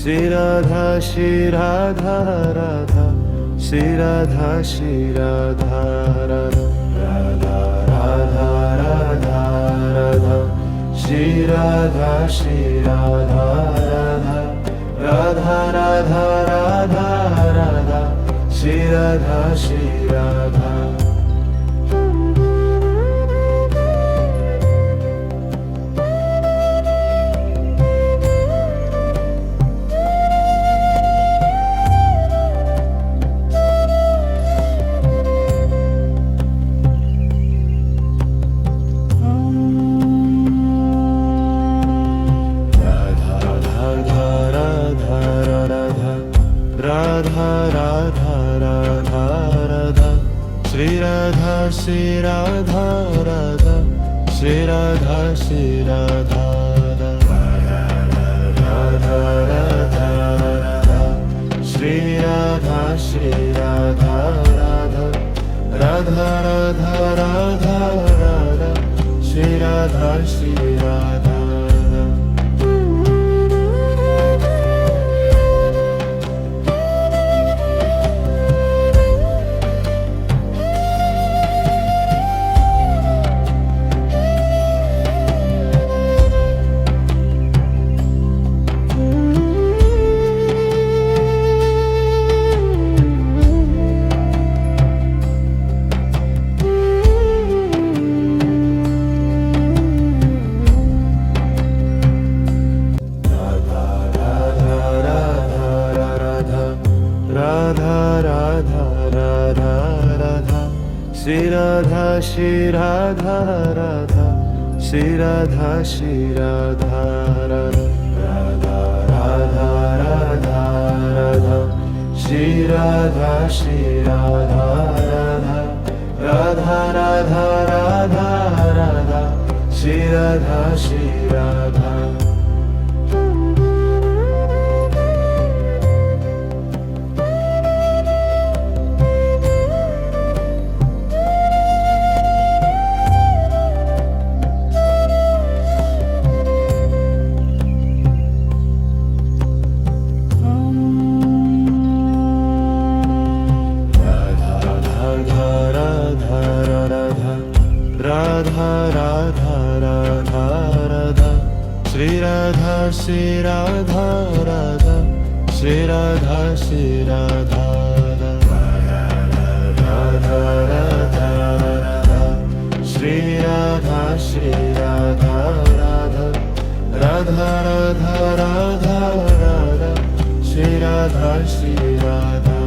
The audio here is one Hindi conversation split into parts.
श्री राधा श्री राधा राधा श्री राधा श्री राधा राधा राधा राधा राधा श्री राधा श्री राधा राधा राधा राधा राधा श्री राधा श्री राधा राधा राधा राधा राधा श्री राधा श्री राधा राधा श्री राधा श्री राधा राधा राधा राधा श्री राधा श्री राधा राधा राधा राधा राधा राधा श्री राधा श्री राधा राधा राधा राधा राधा श्री राधा श्री राधा राधा श्री राधा श्री राधा राधा राधा राधा राधा श्री राधा श्री राधा राधा राधा राधा राधा श्री राधा श्री राधा राधा राधा राधा राधा श्री राधा श्री राधा राधा श्री राधा श्री राधा राधा राधा राधा श्री राधा श्री राधा राधा राधा राधा राधा राधा श्री राधा श्री राधा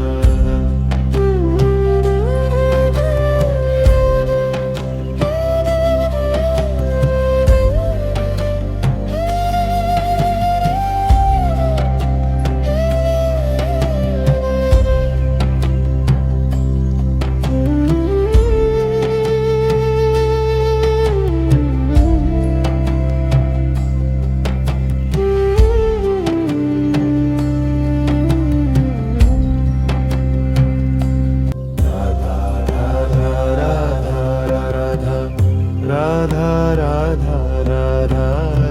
राधा राधा राधा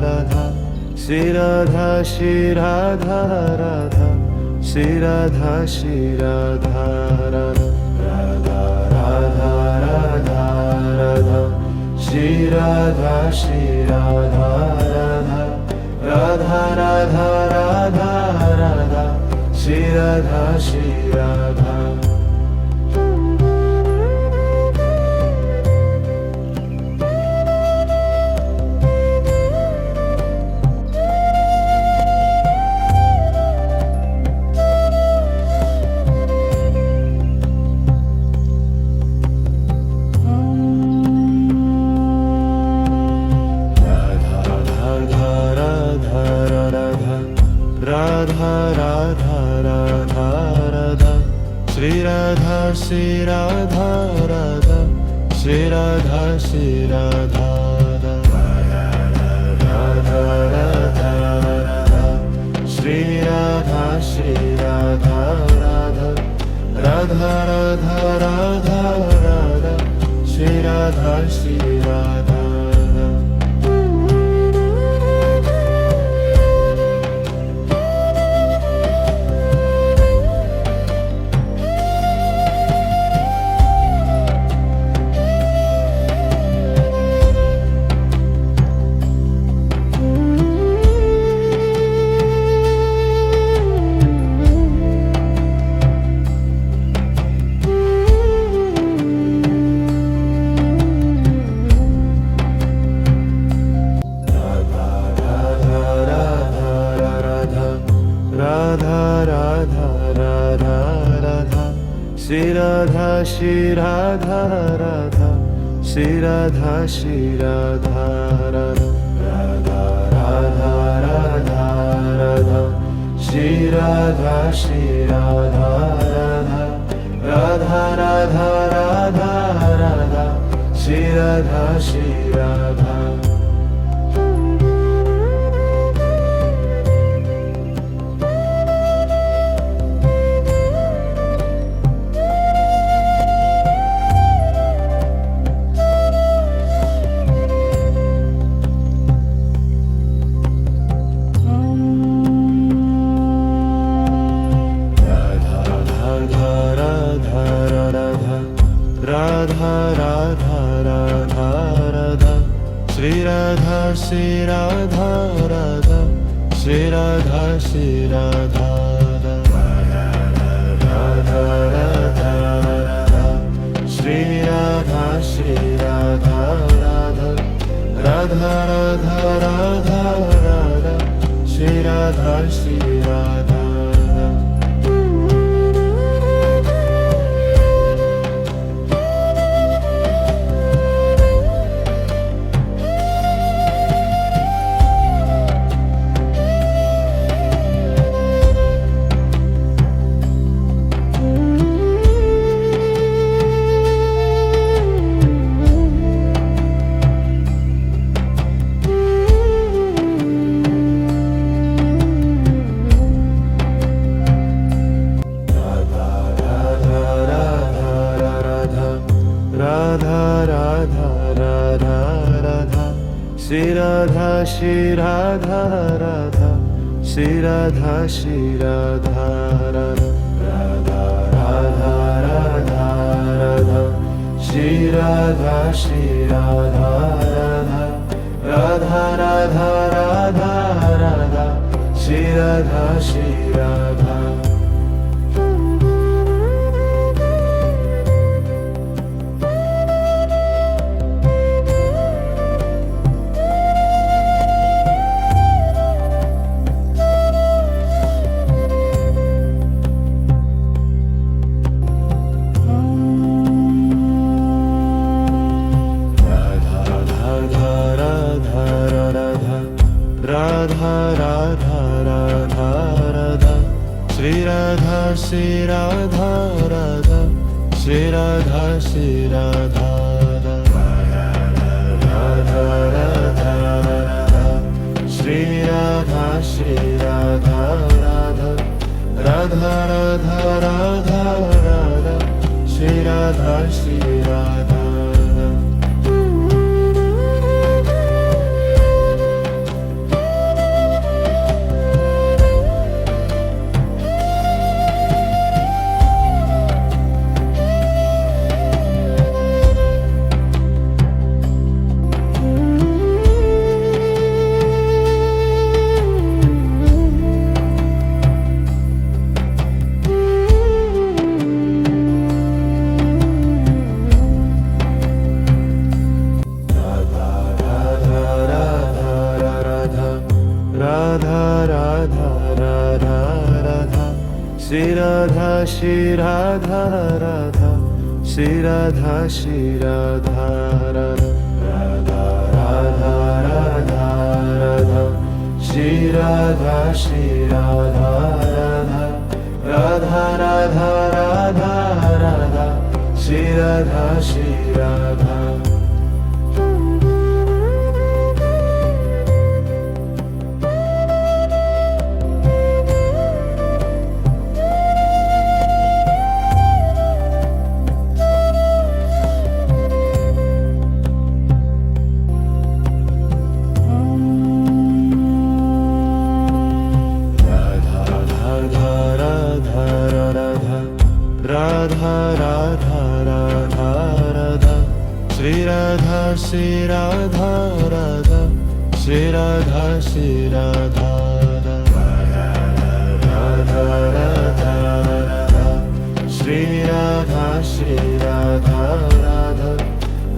राधा श्री राधा श्री राधा राधा श्री राधा श्री राधा राधा राधा राधा राधा श्री राधा श्री राधा राधा राधा राधा राधा श्री राधा श्री राधा राधा राधा राधा राधा श्री राधा श्री राधा राधा श्री राधा श्री राधा राधा राधा राधा श्री राधा श्री राधा राधा राधा राधा राधा राधा श्री राधा श्री राधा श्री राधा राधा श्री राधा श्री राधा राधा राधा राधा राधा श्री राधा श्री राधा राधा राधा राधा राधा श्री राधा श्री राधा राधा राधा राधा राधा श्री राधा श्री राधा राधा श्री राधा श्री राधा राधा राधा राधा श्री राधा श्री राधा राधा राधा राधा राधा राधा श्री राधा श्री राधा राधा राधा राधा राधा श्री राधा श्री राधा राधा श्री राधा श्री राधा राधा राधा राधा राधा श्री राधा श्री राधा राधा राधा राधा राधा श्री राधा श्री राधा राधा राधा राधा राधा श्री राधा श्री राधा राधा श्री राधा श्री राधा राधा राधा राधा श्री राधा श्री राधा राधा राधा राधा राधा राधा श्री राधा श्री राधा राधा राधा राधा राधा श्री राधा श्री राधा राधा श्री राधा श्री राधा राधा राधा राधा राधा श्री राधा श्री राधा राधा राधा राधा राधा श्री राधा श्री राधा राधा राधा राधा राधा श्री राधा श्री राधा राधा श्री राधा श्री राधा राधा राधा राधा श्री राधा श्री राधा राधा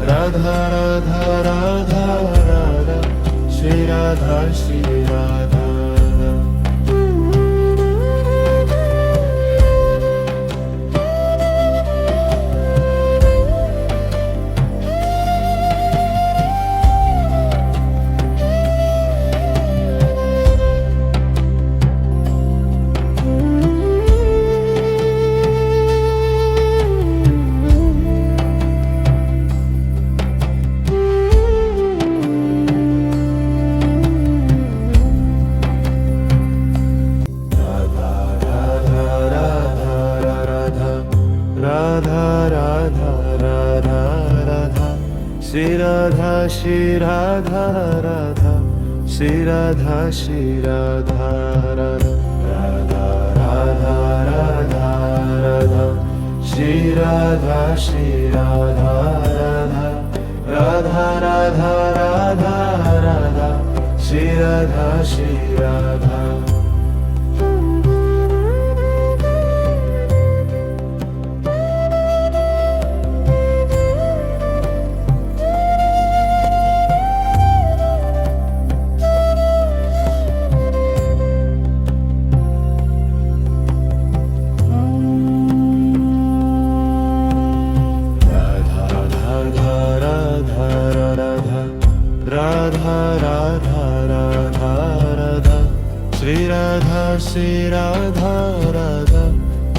राधा राधा राधा राधा श्री राधा श्री राधा श्री राधा श्री राधा राधा श्री राधा श्री राधा राधा राधा राधा राधा श्री राधा श्री राधा राधा राधा राधा राधा राधा श्री राधा श्री राधा राधा राधा राधा राधा श्री राधा श्री राधा राधा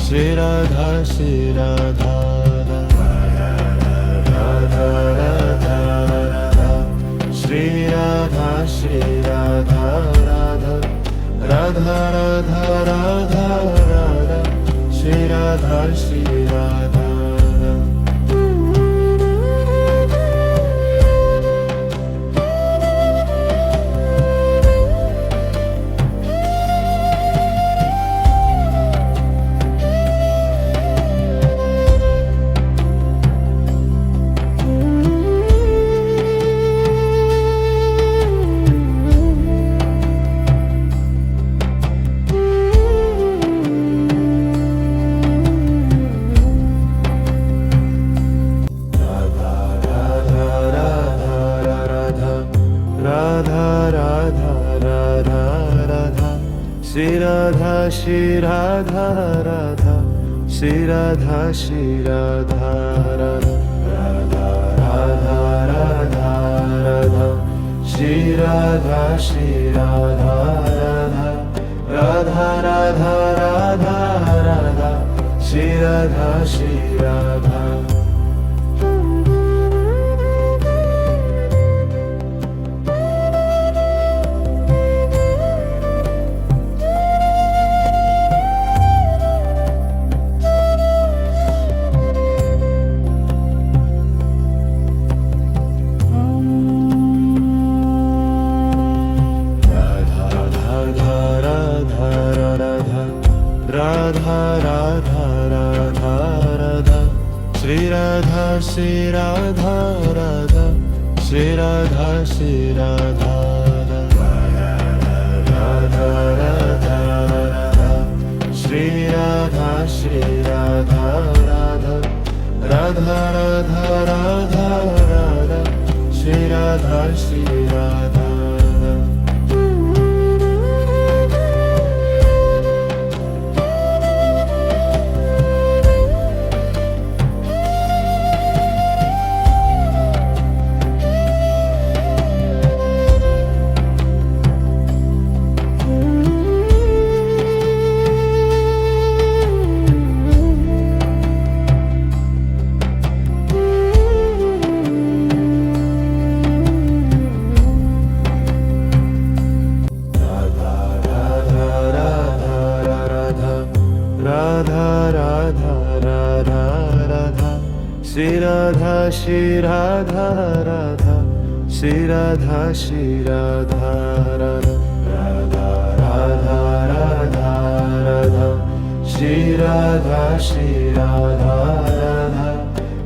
श्री राधा श्री राधा राधा राधा राधा श्री राधा श्री राधा राधा राधा राधा राधा राधा श्री राधा श्री राधा श्री राधा श्री राधा राधा श्री राधा श्री राधा राधा राधा राधा राधा श्री राधा श्री राधा राधा राधा राधा राधा राधा श्री राधा श्री राधा राधा राधा राधा राधा श्री राधा श्री राधा राधा श्री राधा श्री राधा राधा राधा राधा श्री राधा श्री राधा राधा राधा राधा राधा राधा श्री राधा श्री राधा राधा राधा राधा राधा श्री राधा श्री राधा राधा श्री राधा श्री राधा राधा राधा राधा राधा श्री राधा श्री राधा राधा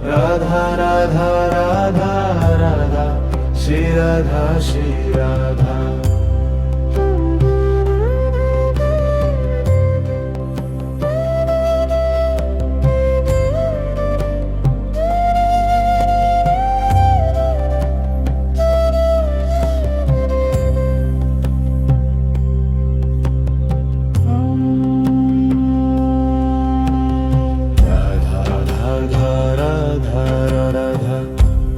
राधा राधा राधा राधा श्री राधा श्री राधा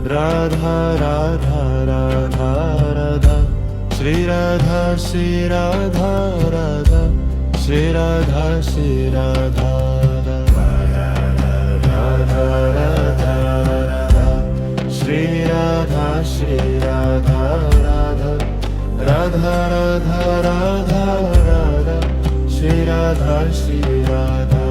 राधा राधा राधा राधा श्री राधा श्री राधा राधा श्री राधा श्री राधा राधा राधा राधा श्री राधा श्री राधा राधा राधा राधा राधा राधा श्री राधा श्री राधा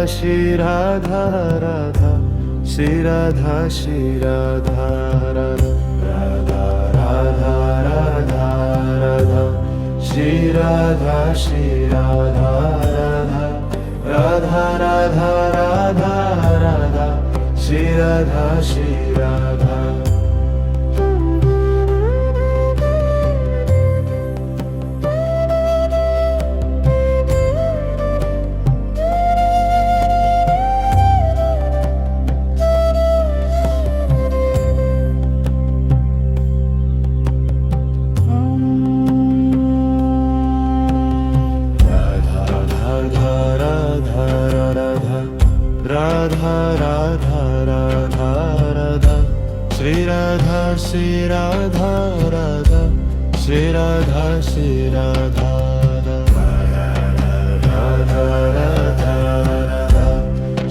श्री राधा राधा श्री राधा श्री राधा राधा राधा राधा राधा श्री राधा श्री राधा राधा राधा राधा राधा राधा श्री राधा श्री राधा राधा राधा राधा राधा श्री राधा श्री राधा राधा श्री राधा श्री राधा राधा राधा राधा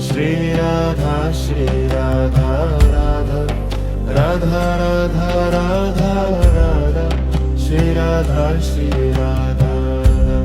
श्री राधा श्री राधा राधा राधा राधा राधा राधा श्री राधा श्री राधा राधा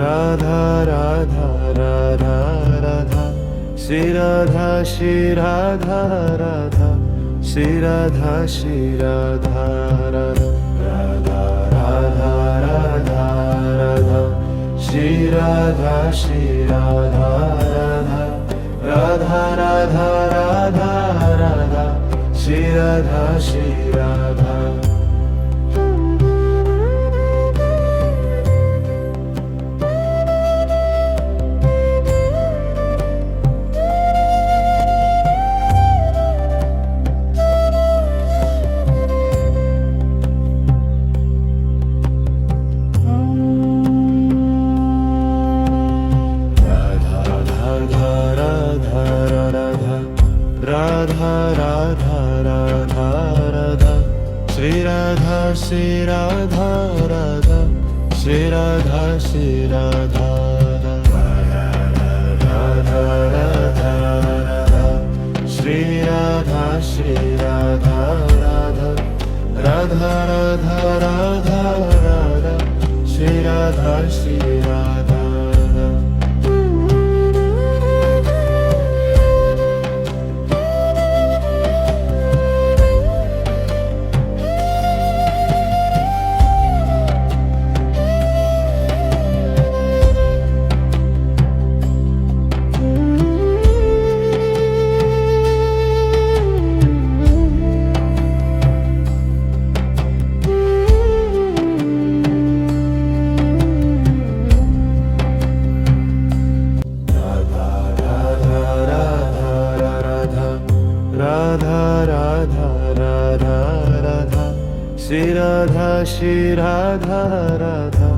राधा राधा राधा श्री राधा श्री राधा राधा श्री राधा श्री राधा राधा राधा राधा राधा श्री राधा श्री राधा राधा राधा राधा राधा राधा श्री राधा श्री राधा राधा राधा राधा राधा श्री राधा श्री राधा राधा श्री राधा श्री राधा राधा राधा राधा श्री राधा श्री राधा राधा राधा राधा राधा राधा श्री राधा श्री राधा राधा राधा राधा राधा श्री राधा श्री राधा राधा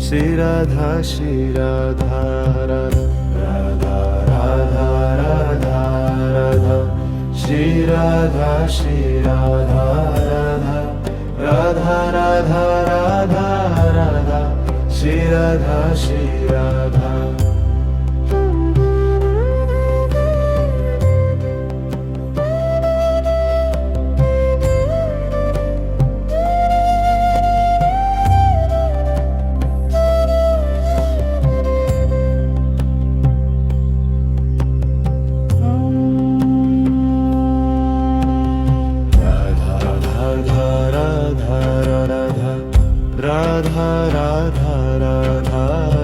श्री राधा श्री राधा राधा राधा राधा राधा श्री राधा श्री राधा राधा राधा राधा राधा राधा श्री राधा श्री राधा राधा राधा राधा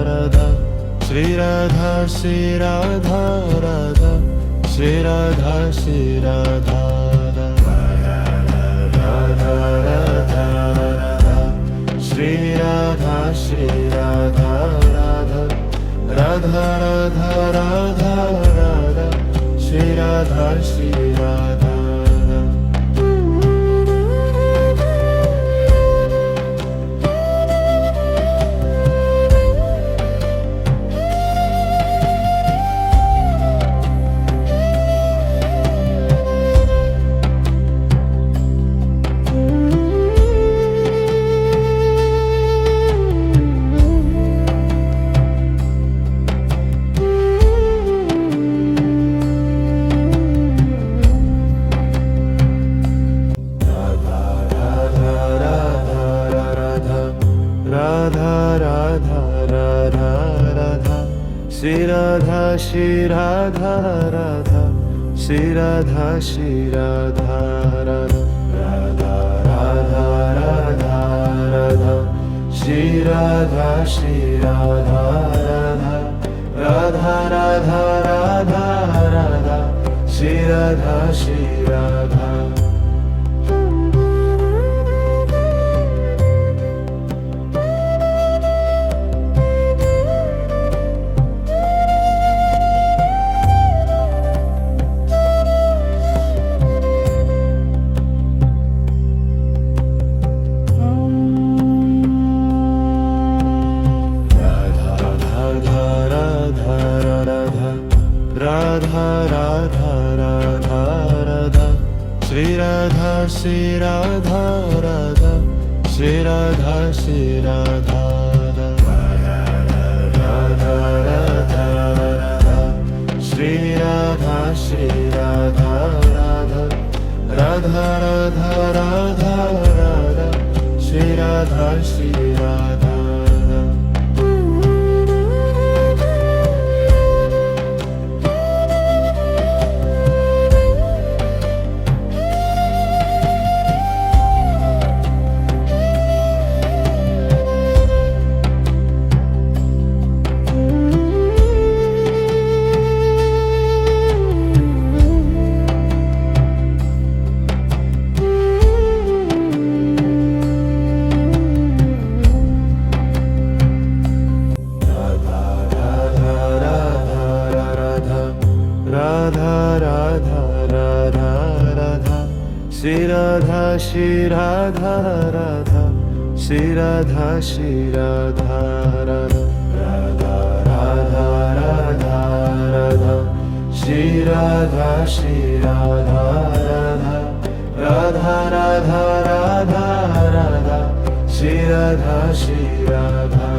राधा श्री राधा श्री राधा राधा श्री राधा श्री राधा राधा राधा राधा श्री राधा श्री राधा राधा राधा राधा राधा राधा श्री राधा श्री राधा राधा श्री राधा राधा श्री राधा श्री राधा राधा राधा राधा राधा श्री राधा श्री राधा राधा राधा राधा राधा श्री राधा श्री राधा राधा राधा राधा राधा श्री राधा श्री राधा राधा श्री राधा श्री राधा राधा राधा राधा श्री राधा श्री राधा राधा राधा राधा राधा राधा श्री राधा श्री राधा राधा राधा राधा राधा श्री राधा श्री राधा राधा श्री राधा श्री राधा राधा राधा राधा राधा श्री राधा श्री राधा राधा राधा राधा राधा श्री राधा श्री राधा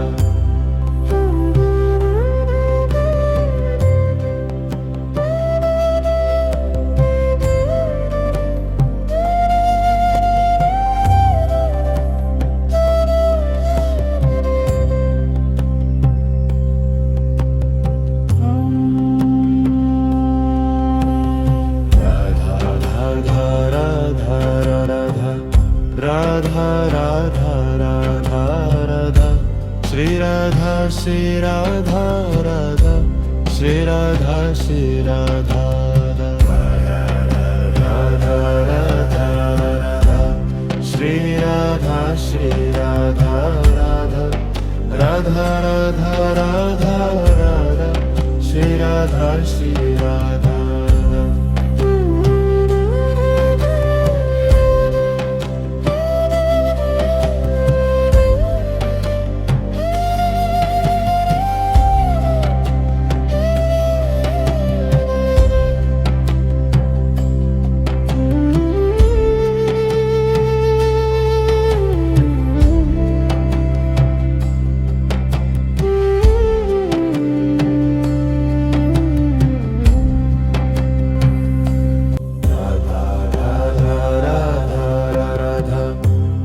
राधा राधा राधा राधा श्री राधा श्री राधा राधा श्री राधा श्री राधा राधा राधा राधा श्री राधा श्री राधा राधा राधा राधा राधा राधा श्री राधा श्री राधा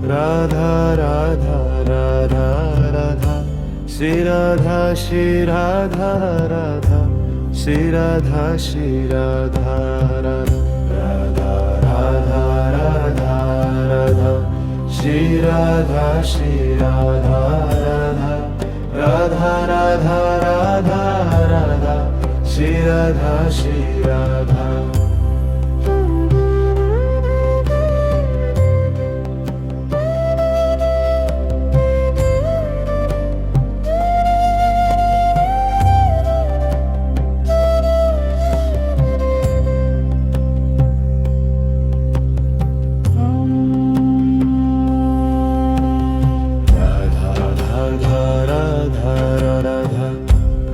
राधा राधा राधा राधा श्री राधा श्री राधा राधा श्री राधा श्री राधा राधा राधा राधा राधा श्री राधा श्री राधा राधा राधा राधा राधा श्री राधा श्री राधा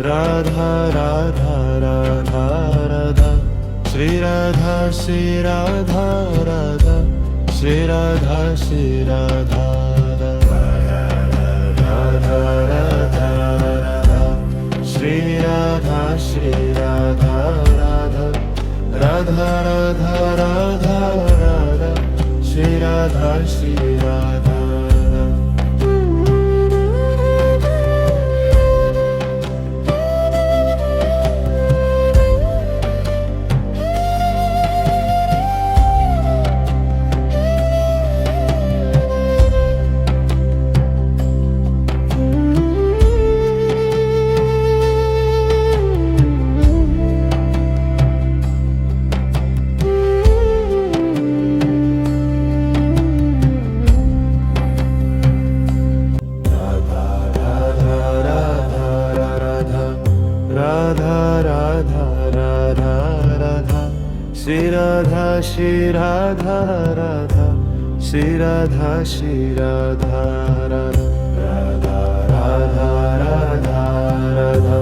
राधा राधा राधा राधा श्री राधा श्री राधा राधा श्री राधा श्री राधा राधा राधा राधा श्री राधा श्री राधा राधा राधा राधा राधा राधा श्री राधा श्री राधा श्री राधा राधा श्री राधा श्री राधा राधा राधा राधा राधा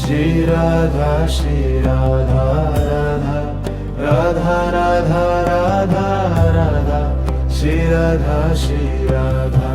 श्री राधा श्री राधा राधा राधा राधा राधा श्री राधा श्री राधा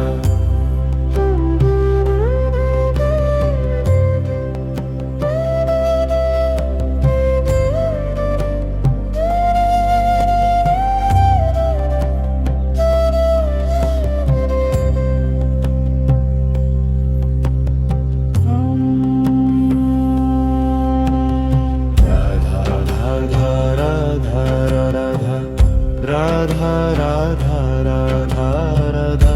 राधा राधा राधा राधा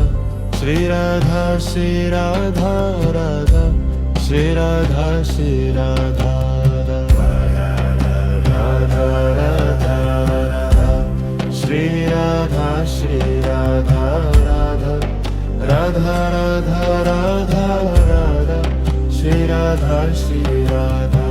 श्री राधा श्री राधा राधा श्री राधा श्री राधा राधा राधा राधा श्री राधा श्री राधा राधा राधा राधा राधा राधा श्री राधा श्री राधा